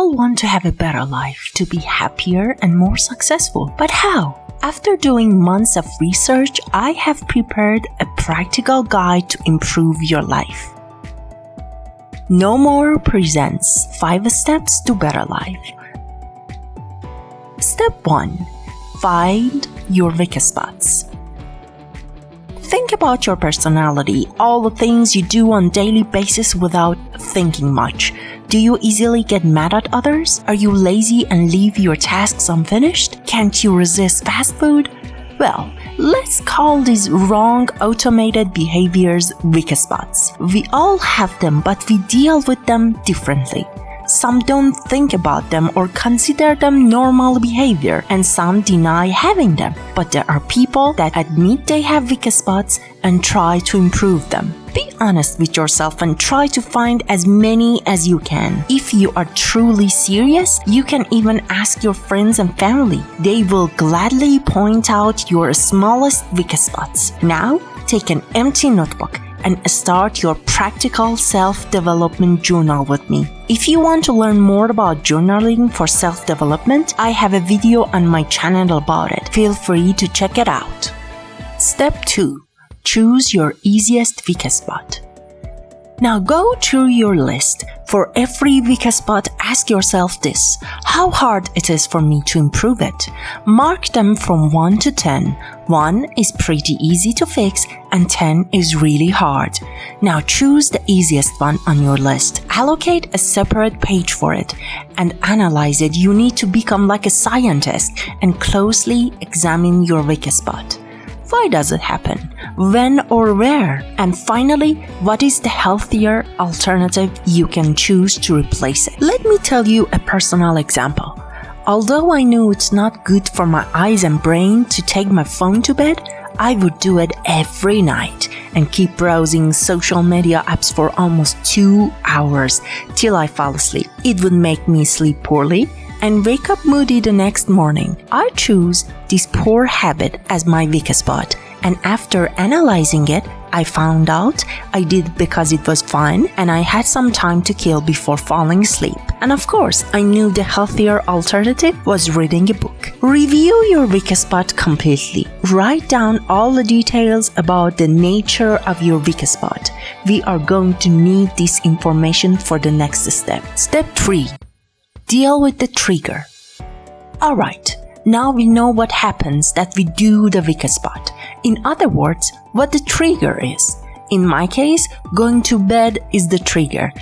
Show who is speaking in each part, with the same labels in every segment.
Speaker 1: all want to have a better life, to be happier and more successful. But how? After doing months of research, I have prepared a practical guide to improve your life. No More presents 5 steps to better life. Step 1. Find your weak spots. Think about your personality, all the things you do on a daily basis without thinking much. Do you easily get mad at others? Are you lazy and leave your tasks unfinished? Can't you resist fast food? Well, let's call these wrong automated behaviors weak spots. We all have them, but we deal with them differently. Some don't think about them or consider them normal behavior, and some deny having them. But there are people that admit they have weak spots and try to improve them. Be honest with yourself and try to find as many as you can. If you are truly serious, you can even ask your friends and family. They will gladly point out your smallest weak spots. Now, take an empty notebook and start your practical self-development journal with me. If you want to learn more about journaling for self-development, I have a video on my channel about it. Feel free to check it out. Step 2. Choose your easiest weak spot. Now go through your list. For every weak spot, ask yourself this: how hard it is for me to improve it? Mark them from 1 to 10. 1 is pretty easy to fix and 10 is really hard. Now choose the easiest one on your list. Allocate a separate page for it and analyze it. You need to become like a scientist and closely examine your weak spot. Why does it happen? When or where? And finally, what is the healthier alternative you can choose to replace it? Let me tell you a personal example. Although I knew it's not good for my eyes and brain to take my phone to bed, I would do it every night and keep browsing social media apps for almost 2 hours till I fall asleep. It would make me sleep poorly and wake up moody the next morning. I choose this poor habit as my weak spot, and after analyzing it, I found out I did because it was fun and I had some time to kill before falling asleep. And of course, I knew the healthier alternative was reading a book. Review your weak spot completely. Write down all the details about the nature of your weak spot. We are going to need this information for the next step. Step 3. Deal with the trigger. Alright, now we know what happens that we do the weak spot. In other words, what the trigger is. In my case, going to bed is the trigger.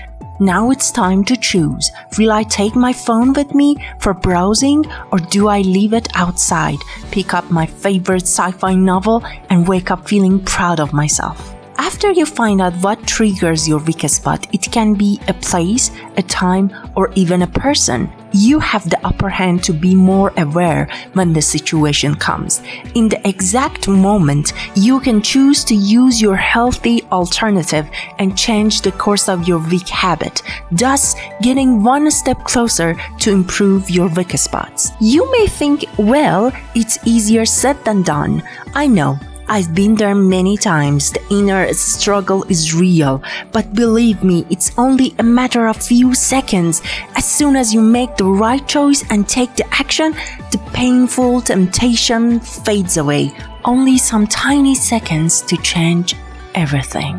Speaker 1: Now it's time to choose. Will I take my phone with me for browsing, or do I leave it outside, pick up my favorite sci-fi novel, and wake up feeling proud of myself? After you find out what triggers your weak spot, it can be a place, a time, or even a person. You have the upper hand to be more aware when the situation comes. In the exact moment, you can choose to use your healthy alternative and change the course of your weak habit, thus getting one step closer to improve your weak spots. You may think, well, it's easier said than done. I know. I've been there many times. The inner struggle is real, but believe me, it's only a matter of few seconds. As soon as you make the right choice and take the action, the painful temptation fades away. Only some tiny seconds to change everything.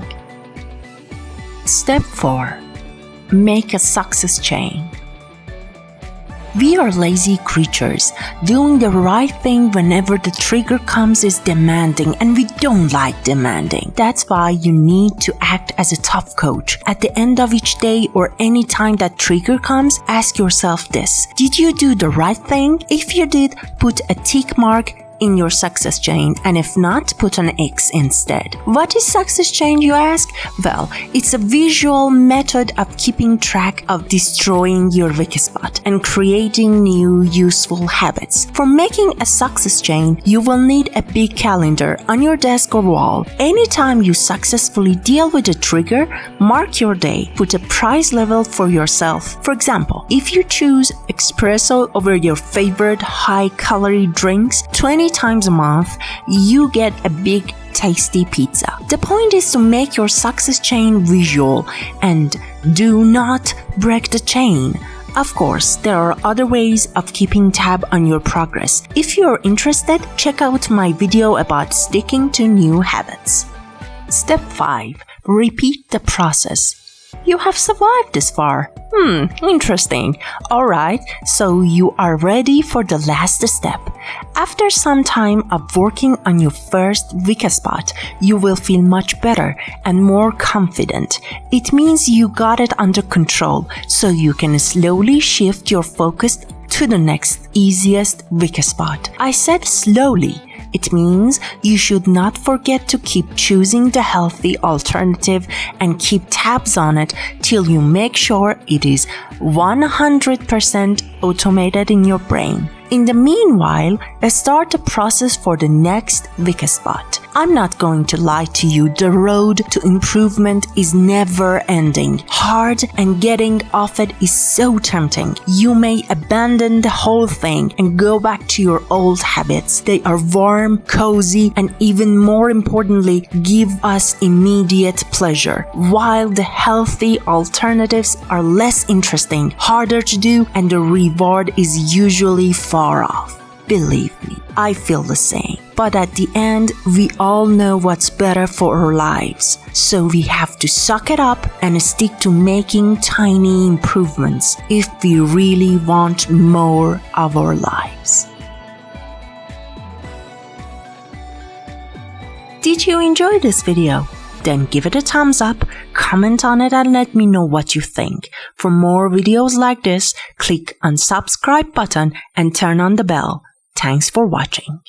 Speaker 1: Step 4. Make a success chain. We are lazy creatures. Doing the right thing whenever the trigger comes is demanding, and we don't like demanding. That's why you need to act as a tough coach. At the end of each day or any time that trigger comes, ask yourself this: did you do the right thing? If you did, put a tick mark in your success chain, and if not, put an X instead. What is success chain, you ask? Well, it's a visual method of keeping track of destroying your weak spot and creating new useful habits. For making a success chain, you will need a big calendar on your desk or wall. Anytime you successfully deal with a trigger, mark your day. Put a price level for yourself. For example, if you choose espresso over your favorite high-calorie drinks 20 times a month, you get a big tasty pizza. The point is to make your success chain visual and do not break the chain. Of course, there are other ways of keeping tab on your progress. If you're interested, check out my video about sticking to new habits. Step 5. Repeat the process. You have survived this far. Interesting. Alright, so you are ready for the last step. After some time of working on your first weak spot, you will feel much better and more confident. It means you got it under control, so you can slowly shift your focus to the next easiest weak spot. I said slowly. It means you should not forget to keep choosing the healthy alternative and keep tabs on it till you make sure it is 100% automated in your brain. In the meanwhile, start the process for the next weak spot. I'm not going to lie to you, the road to improvement is never ending. Hard, and getting off it is so tempting. You may abandon the whole thing and go back to your old habits. They are warm, cozy, and even more importantly, give us immediate pleasure. While the healthy alternatives are less interesting, harder to do, and the reward is usually far off. Believe me, I feel the same. But at the end, we all know what's better for our lives. So we have to suck it up and stick to making tiny improvements if we really want more of our lives. Did you enjoy this video? Then give it a thumbs up, comment on it and let me know what you think. For more videos like this, click on subscribe button and turn on the bell. Thanks for watching.